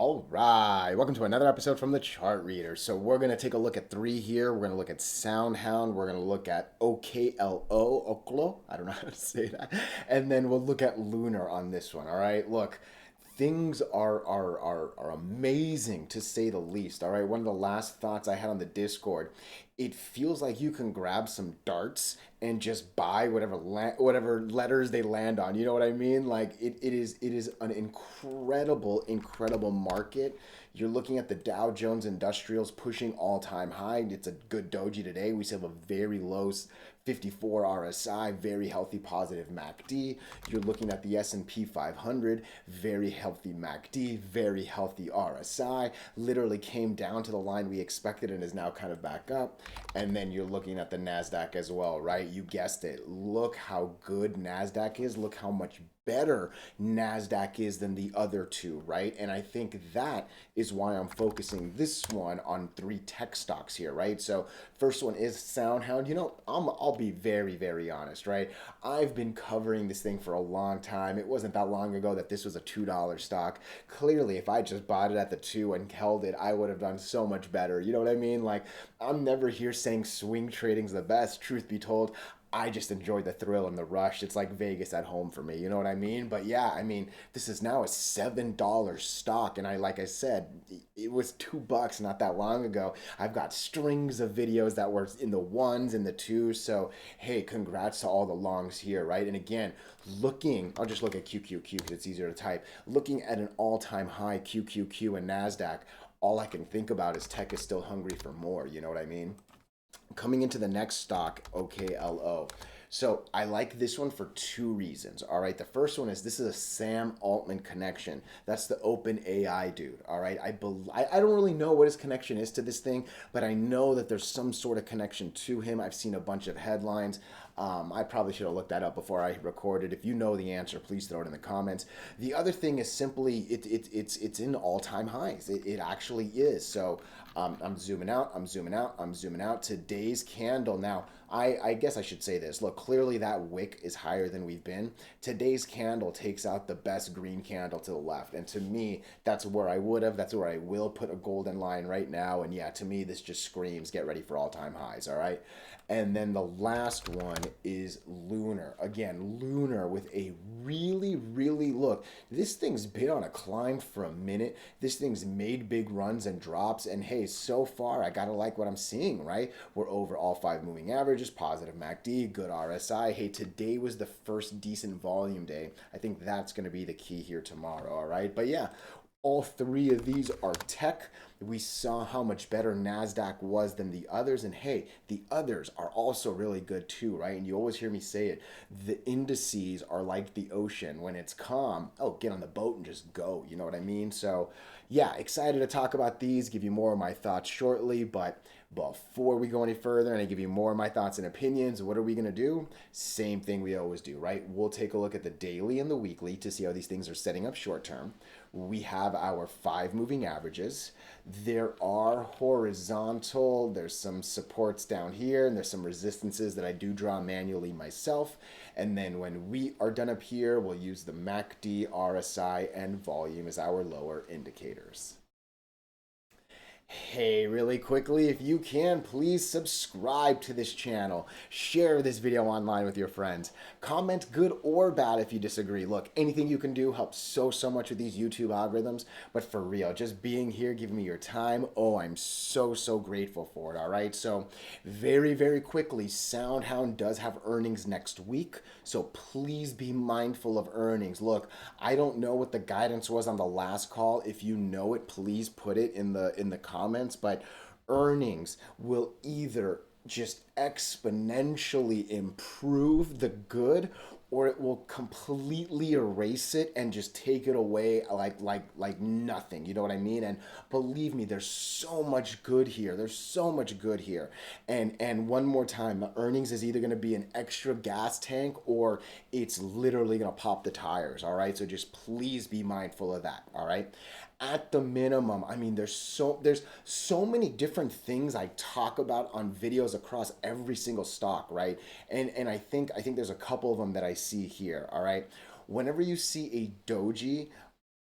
All right, welcome to another episode from the Chart Reader. So we're going to take a look at three here. We're going to look at SoundHound. We're going to look at OKLO. I don't know how to say that. And then we'll look at LUNR on this one. All right, look, things are amazing to say the least. All right, one of the last thoughts I had on the Discord, it feels like you can grab some darts and just buy whatever letters they land on. You know what I mean? Like it is an incredible market. You're looking at the Dow Jones Industrials pushing all-time high. It's a good doji today. We still have a very low 54 RSI, very healthy positive MACD. You're looking at the S&P 500, very healthy MACD, very healthy RSI. Literally came down to the line we expected and is now kind of back up. And then you're looking at the NASDAQ as well, right? You guessed it. Look how good NASDAQ is. Look how much better NASDAQ is than the other two, right? And I think that is why I'm focusing this one on three tech stocks here, right? So first one is SoundHound. You know, I'll be very honest, right? I've been covering this thing for a long time. It wasn't that long ago that this was a $2 stock. Clearly, if I just bought it at the 2 and held it, I would have done so much better. You know what I mean? Like, I'm never here saying swing trading's the best. Truth be told, I just enjoy the thrill and the rush. It's like Vegas at home for me. You know what I mean? But yeah, I mean, this is now a $7 stock. And like I said, it was $2 not that long ago. I've got strings of videos that were in the ones and the twos. So, hey, congrats to all the longs here, right? And again, I'll just look at QQQ because it's easier to type. Looking at an all-time high QQQ and NASDAQ, all I can think about is tech is still hungry for more. You know what I mean? Coming into the next stock, OKLO. So I like this one for two reasons. All right. The first one is this is a Sam Altman connection. That's the Open AI dude. All right. I don't really know what his connection is to this thing, but I know that there's some sort of connection to him. I've seen a bunch of headlines. I probably should have looked that up before I recorded. If you know the answer, please throw it in the comments. The other thing is simply it's in all-time highs. It actually is. So I'm zooming out. I'm zooming out. I'm zooming out. Today's candle. Now, I guess I should say this. Look, clearly that wick is higher than we've been. Today's candle takes out the best green candle to the left. And to me, that's where that's where I will put a golden line right now. And yeah, to me, this just screams, get ready for all-time highs, all right? And then the last one is LUNR. Again, LUNR with a really look. This thing's been on a climb for a minute. This thing's made big runs and drops. And hey, so far, I gotta like what I'm seeing, right? We're over all 5 moving averages, positive MACD, good RSI. Hey, today was the first decent volume day. I think that's gonna be the key here tomorrow, all right? But yeah, all three of these are tech. We saw how much better NASDAQ was than the others. And hey, the others are also really good too, right? And you always hear me say it. The indices are like the ocean. When it's calm, oh, get on the boat and just go. You know what I mean? So yeah, excited to talk about these, give you more of my thoughts shortly. But before we go any further and I give you more of my thoughts and opinions, what are we going to do? Same thing we always do, right? We'll take a look at the daily and the weekly to see how these things are setting up short term. We have our 5 moving averages. There are horizontal, there's some supports down here, and there's some resistances that I do draw manually myself. And then when we are done up here, we'll use the MACD, RSI, and volume as our lower indicators. Hey, really quickly, if you can, please subscribe to this channel. Share this video online with your friends. Comment good or bad if you disagree. Look, anything you can do helps so much with these YouTube algorithms. But for real, just being here, giving me your time, oh, I'm so grateful for it, all right? So very quickly, SoundHound does have earnings next week. So please be mindful of earnings. Look, I don't know what the guidance was on the last call. If you know it, please put it in the comments, but earnings will either just exponentially improve the good or it will completely erase it and just take it away like nothing. You know what I mean? And believe me, there's so much good here. There's so much good here. And one more time, the earnings is either going to be an extra gas tank or it's literally going to pop the tires, all right? So just please be mindful of that, all right? At the minimum, I mean, there's so many different things I talk about on videos across every single stock, right? And I think there's a couple of them that I see here, all right? Whenever you see a doji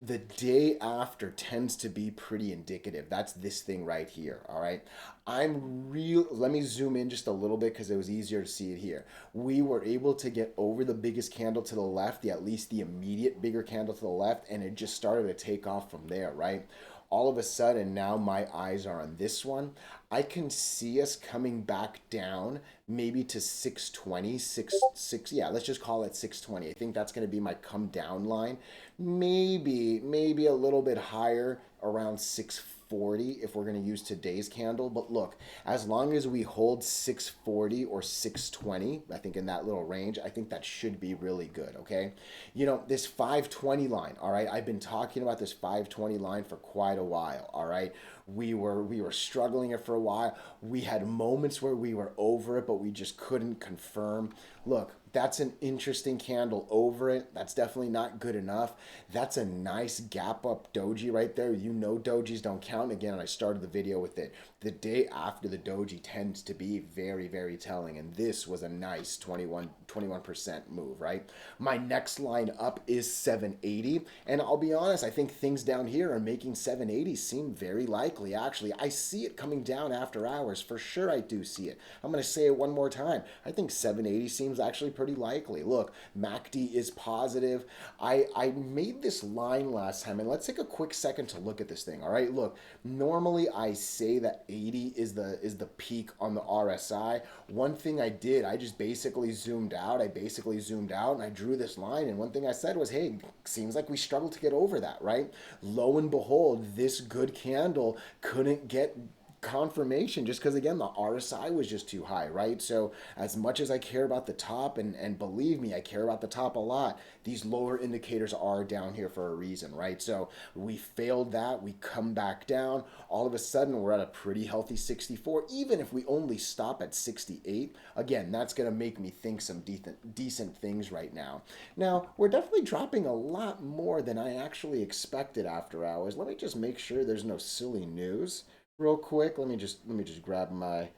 The day after tends to be pretty indicative. That's this thing right here. All right. Let me zoom in just a little bit because it was easier to see it here. We were able to get over the biggest candle to the left, the at least the immediate bigger candle to the left, and it just started to take off from there, right? All of a sudden, now my eyes are on this one. I can see us coming back down maybe to 620, 6, yeah, let's just call it 620. I think that's going to be my come down line. Maybe a little bit higher around 640 if we're going to use today's candle. But look, as long as we hold 640 or 620, I think in that little range, I think that should be really good, okay? You know, this 520 line, all right? I've been talking about this 520 line for quite a while, all right? We were struggling it for a while. We had moments where we were over it, but we just couldn't confirm. Look, that's an interesting candle over it. That's definitely not good enough. That's a nice gap up doji right there. You know dojis don't count. Again, I started the video with it. The day after the doji tends to be very, very telling. And this was a nice 21% move, right? My next line up is 780. And I'll be honest, I think things down here are making 780 seem very likely. Actually, I see it coming down after hours. For sure, I do see it. I'm going to say it one more time. I think 780 seems actually pretty likely. Look, MACD is positive. I made this line last time, and let's take a quick second to look at this thing. All right, look, normally I say that 80 is the peak on the RSI. One thing I did, I just basically zoomed out. I basically zoomed out and I drew this line. And one thing I said was, hey, seems like we struggled to get over that, right? Lo and behold, this good candle couldn't get confirmation just because again the RSI was just too high, right? So as much as I care about the top, and believe me, I care about the top a lot, these lower indicators are down here for a reason, right? So we failed that, we come back down, all of a sudden we're at a pretty healthy 64. Even if we only stop at 68, again, that's going to make me think some decent things right now. Now we're definitely dropping a lot more than I actually expected after hours. Let me just make sure there's no silly news real quick. Let me just grab my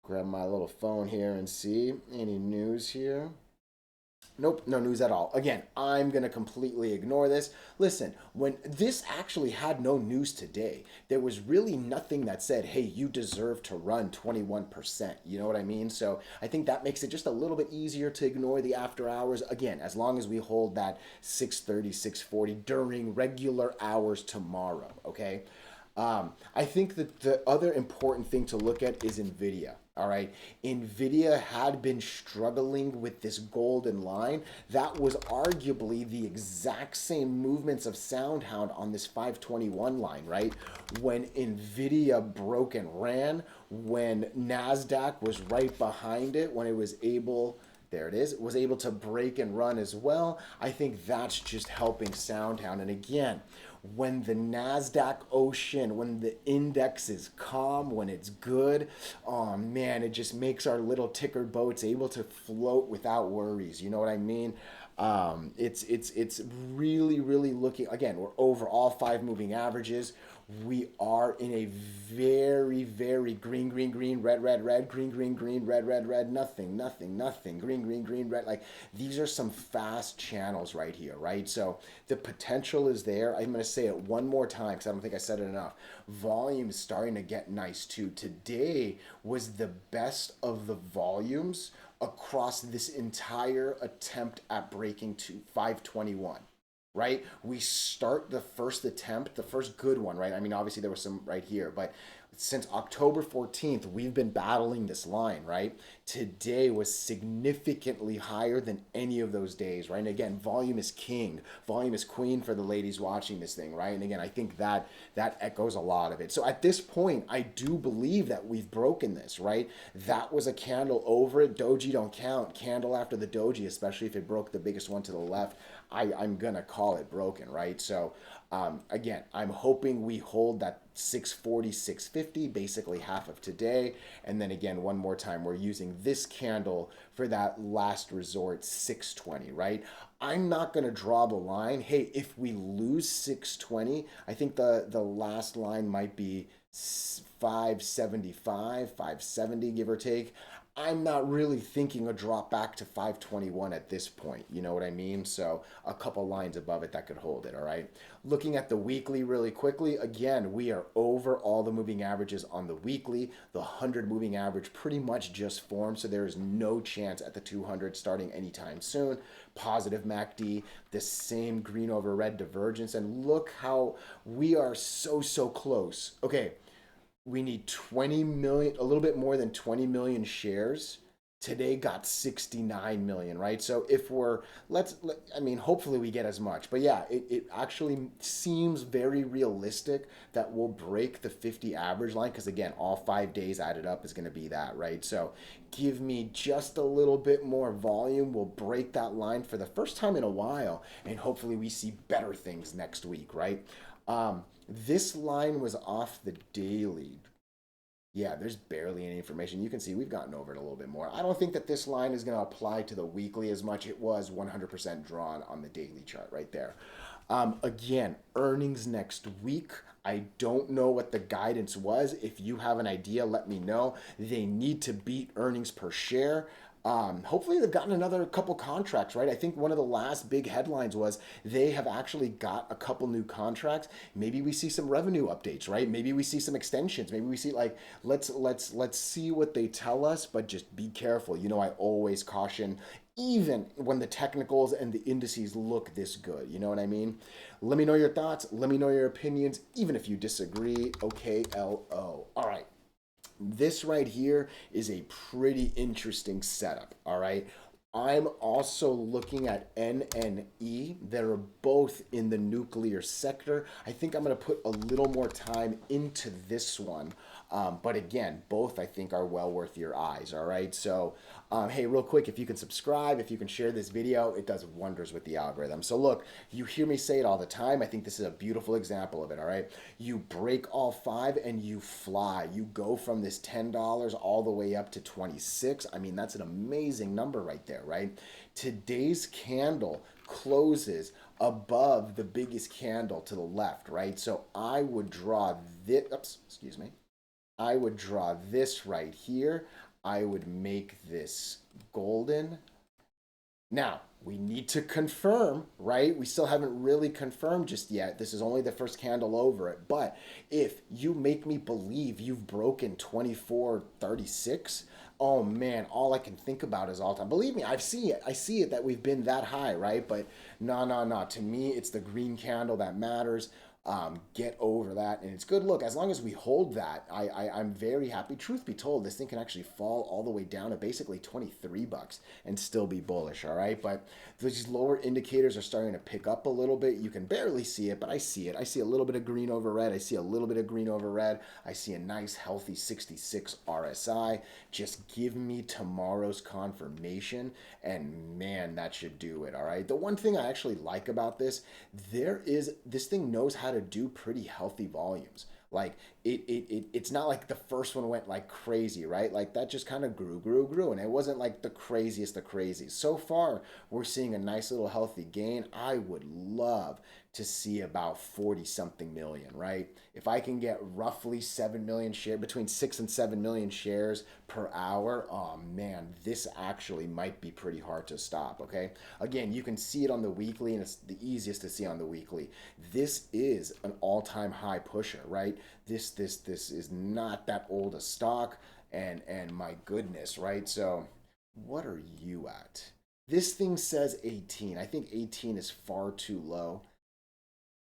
little phone here and see any news here. Nope, no news at all. Again, I'm going to completely ignore this. Listen, when this actually had no news today, there was really nothing that said, hey, you deserve to run 21%. You know what I mean? So I think that makes it just a little bit easier to ignore the after hours. Again, as long as we hold that 630, 640 during regular hours tomorrow, okay? I think that the other important thing to look at is NVIDIA. All right. NVIDIA had been struggling with this golden line. That was arguably the exact same movements of SoundHound on this 521 line, right? When NVIDIA broke and ran, when NASDAQ was right behind it, when it was able, there it is, was able to break and run as well. I think that's just helping SoundHound. And again, when the NASDAQ ocean, when the index is calm, when it's good, oh man, it just makes our little ticker boats able to float without worries. You know what I mean? It's really looking, again, we're over all five moving averages. We are in a very green, red, green, red, nothing, green, red. Like these are some fast channels right here, right? So the potential is there. I'm going to say it one more time because I don't think I said it enough. Volume is starting to get nice too. Today was the best of the volumes across this entire attempt at breaking to 521, right? We start the first attempt, the first good one, right? I mean, obviously there was some right here, but since October 14th, we've been battling this line, right? Today was significantly higher than any of those days, right? And again, volume is king, volume is queen for the ladies watching this thing, right? And again, I think that echoes a lot of it. So at this point, I do believe that we've broken this, right? That was a candle over it. Doji don't count. Candle after the doji, especially if it broke the biggest one to the left, I'm gonna call it broken, right? So again, I'm hoping we hold that 640, 650, basically half of today. And then again, one more time, we're using this candle for that last resort, 620, right? I'm not going to draw the line. Hey, if we lose 620, I think the last line might be 575, 570, give or take. I'm not really thinking a drop back to 521 at this point. You know what I mean? So a couple lines above it that could hold it. All right. Looking at the weekly really quickly, again, we are over all the moving averages on the weekly. The 100 moving average pretty much just formed. So there is no chance at the 200 starting anytime soon. Positive MACD, the same green over red divergence. And look how we are so close. Okay, we need 20 million, a little bit more than 20 million shares. Today got 69 million, right? So if we're, I mean, hopefully we get as much. But yeah, it actually seems very realistic that we'll break the 50 average line because, again, all 5 days added up is going to be that, right? So give me just a little bit more volume. We'll break that line for the first time in a while. And hopefully we see better things next week, right? This line was off the daily. Yeah, there's barely any information. You can see we've gotten over it a little bit more. I don't think that this line is going to apply to the weekly as much. It was 100% drawn on the daily chart right there. Again, earnings next week. I don't know what the guidance was. If you have an idea, let me know. They need to beat earnings per share. Hopefully they've gotten another couple contracts, right? I think one of the last big headlines was they have actually got a couple new contracts. Maybe we see some revenue updates, right? Maybe we see some extensions. Maybe we see like let's see what they tell us, but just be careful. You know, I always caution even when the technicals and the indices look this good. You know what I mean? Let me know your thoughts. Let me know your opinions, even if you disagree. OKLO. All right. This right here is a pretty interesting setup, all right? I'm also looking at NNE. They're both in the nuclear sector. I think I'm going to put a little more time into this one. But again, both I think are well worth your eyes, all right? So, hey, real quick, if you can subscribe, if you can share this video, it does wonders with the algorithm. So look, you hear me say it all the time. I think this is a beautiful example of it, all right? You break all five and you fly. You go from this $10 all the way up to 26. I mean, that's an amazing number right there, right? Today's candle closes above the biggest candle to the left, right? So I would draw this, oops, excuse me. I would draw this right here. I would make this golden. Now, we need to confirm, right? We still haven't really confirmed just yet. This is only the first candle over it. But if you make me believe you've broken 24.36, oh man, all I can think about is all time. Believe me, I see it. I see it that we've been that high, right? But no. To me, it's the green candle that matters. Get over that, and it's good. Look, as long as we hold that, I'm very happy. Truth be told, this thing can actually fall all the way down to basically 23 bucks and still be bullish, all right? But these lower indicators are starting to pick up a little bit. You can barely see it, but I see it. I see a little bit of green over red. I see a little bit of green over red. I see a nice, healthy 66 RSI. Just give me tomorrow's confirmation, and man, that should do it, all right? The one thing I actually like about this, this thing knows how to do pretty healthy volumes. Like it's not like the first one went like crazy, right? Like that just kind of grew, and it wasn't like the craziest of crazies. So far, we're seeing a nice little healthy gain. I would love to see about 40 something million, right? If I can get roughly 7 million shares, between 6 and 7 million shares per hour, oh man, this actually might be pretty hard to stop, okay? Again, you can see it on the weekly, and it's the easiest to see on the weekly. This is an all-time high pusher, right? This is not that old a stock, and my goodness, right? So what are you at? This thing says 18. I think 18 is far too low.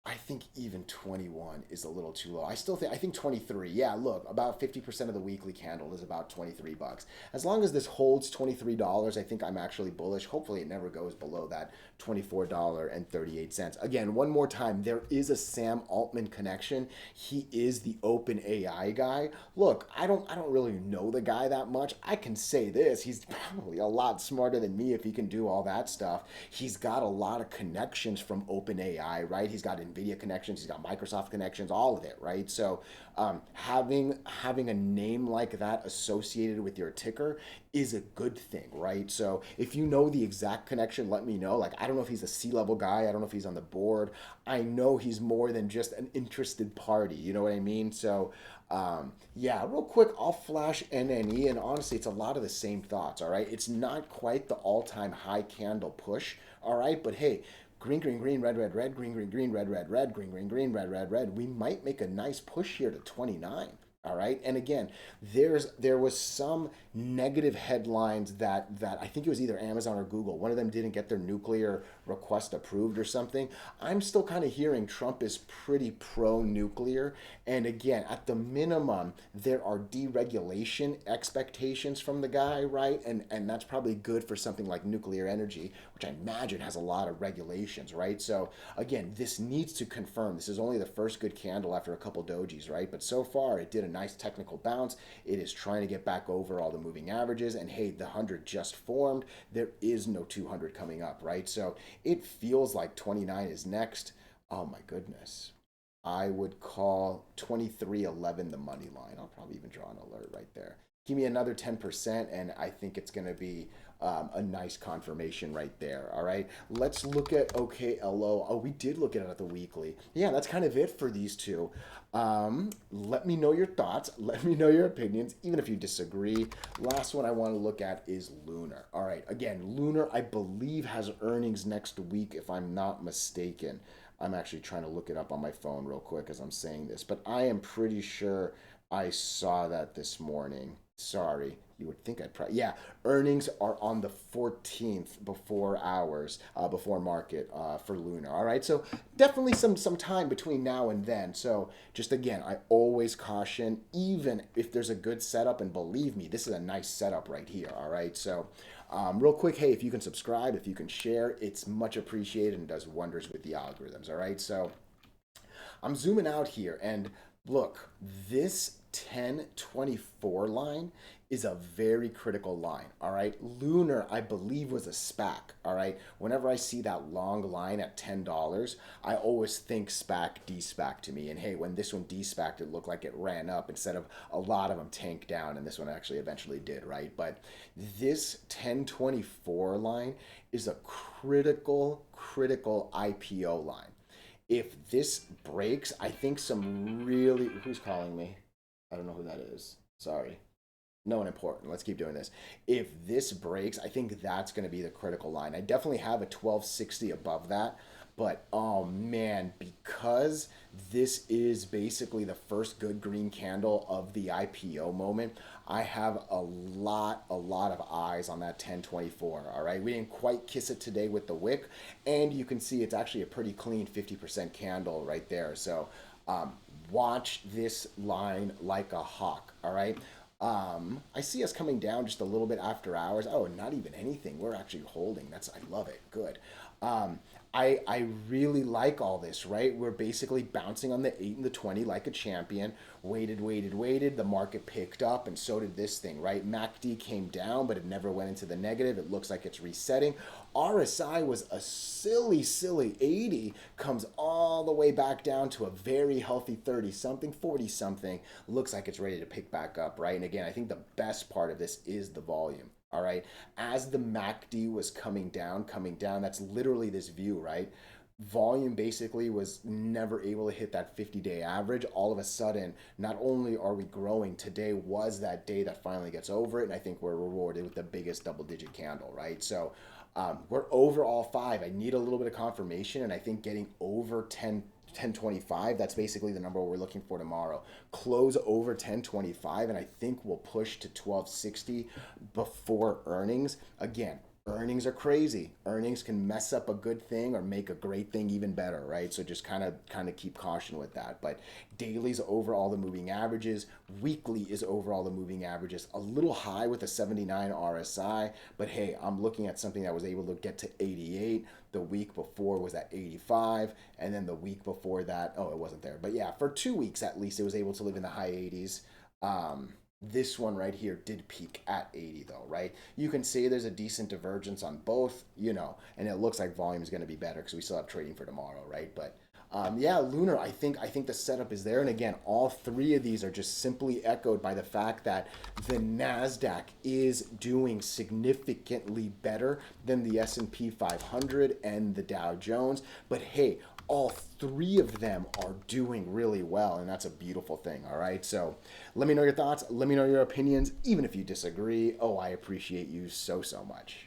I think even 21 is a little too low. I think 23. Yeah, look, about 50% of the weekly candle is about 23 bucks. As long as this holds $23, I think I'm actually bullish. Hopefully it never goes below that $24.38. Again, one more time, there is a Sam Altman connection. He is the open AI guy. Look, I don't really know the guy that much. I can say this, he's probably a lot smarter than me if he can do all that stuff. He's got a lot of connections from open AI, right? He's got NVIDIA connections, he's got Microsoft connections, all of it, right? So having a name like that associated with your ticker is a good thing, right? So if you know the exact connection, let me know. Like, I don't know if he's a C-level guy. I don't know if he's on the board. I know he's more than just an interested party. You know what I mean? So yeah, real quick, I'll flash NNE, and honestly, it's a lot of the same thoughts, all right? It's not quite the all-time high candle push, all right? But hey, green, green, green, red, red, red, green, green, green, red, red, red, green, green, green, red, red, red. We might make a nice push here to 29. All right. And again, there was some negative headlines that I think it was either Amazon or Google. One of them didn't get their nuclear request approved or something. I'm still kind of hearing Trump is pretty pro nuclear. And again, at the minimum, there are deregulation expectations from the guy, right? And that's probably good for something like nuclear energy, which I imagine has a lot of regulations, right? So again, this needs to confirm. This is only the first good candle after a couple dojis, right? But so far, it did a nice technical bounce. It is trying to get back over all the moving averages. And hey, the 100 just formed. There is no 200 coming up, right? So it feels like 29 is next. Oh my goodness. I would call 23.11 the money line. I'll probably even draw an alert right there. Give me another 10%, and I think it's going to be a nice confirmation right there. All right, let's look at OKLO. Oh, we did look at it at the weekly. Yeah, that's kind of it for these two. Let me know your thoughts. Let me know your opinions, even if you disagree. Last one I want to look at is LUNR. All right, again, LUNR, I believe, has earnings next week, if I'm not mistaken. I'm actually trying to look it up on my phone real quick as I'm saying this, but I am pretty sure I saw that this morning. Sorry, you would think I'd probably, yeah, earnings are on the 14th before hours, before market for LUNR. All right, so definitely some time between now and then. So just again, I always caution, even if there's a good setup, and believe me, this is a nice setup right here. All right, so real quick, hey, if you can subscribe, if you can share, it's much appreciated and does wonders with the algorithms. All right, so I'm zooming out here, and look, this 1024 line is a very critical line. All right, LUNR, I believe, was a SPAC. All right, whenever I see that long line at $10, I always think SPAC, DSPAC to me. And hey, when this one DSPAC'd, it looked like it ran up instead of a lot of them tanked down, and this one actually eventually did, right? But this 1024 line is a critical IPO line. If this breaks, I think some really, who's calling me? I don't know who that is. Sorry. No one important. Let's keep doing this. If this breaks, I think that's going to be the critical line. I definitely have a 1260 above that, but oh man, because this is basically the first good green candle of the IPO moment, I have a lot of eyes on that 1024. All right, we didn't quite kiss it today with the wick, and you can see it's actually a pretty clean 50% candle right there. So watch this line like a hawk. All right. I see us coming down just a little bit after hours. Oh, not even anything. We're actually holding. I love it. Good. I really like all this, right? We're basically bouncing on the 8 and the 20 like a champion. Waited. The market picked up, and so did this thing, right? MACD came down, but it never went into the negative. It looks like it's resetting. RSI was a silly 80, comes all the way back down to a very healthy 30-something, 40-something. Looks like it's ready to pick back up, right? And again, I think the best part of this is the volume. All right, as the MACD was coming down, that's literally this view, right? Volume basically was never able to hit that 50-day average. All of a sudden, not only are we growing, today was that day that finally gets over it, and I think we're rewarded with the biggest double-digit candle, right? So we're over all five. I need a little bit of confirmation, and I think getting over 1025, that's basically the number we're looking for tomorrow. Close over 1025, and I think we'll push to 1260 before earnings. Again, earnings are crazy. Earnings can mess up a good thing or make a great thing even better, right? So just kind of keep caution with that. But daily's over all the moving averages. Weekly is over all the moving averages. A little high with a 79 RSI, but hey, I'm looking at something that was able to get to 88. The week before was at 85, and then the week before that, oh, it wasn't there. But yeah, for 2 weeks at least, it was able to live in the high 80s. This one right here did peak at 80 though, right? You can see there's a decent divergence on both, and it looks like volume is going to be better because we still have trading for tomorrow, right? But Yeah, Lunar, I think the setup is there. And again, all three of these are just simply echoed by the fact that the NASDAQ is doing significantly better than the S&P 500 and the Dow Jones. But hey, all three of them are doing really well, and that's a beautiful thing. All right, so let me know your thoughts, let me know your opinions, even if you disagree. Oh, I appreciate you so much.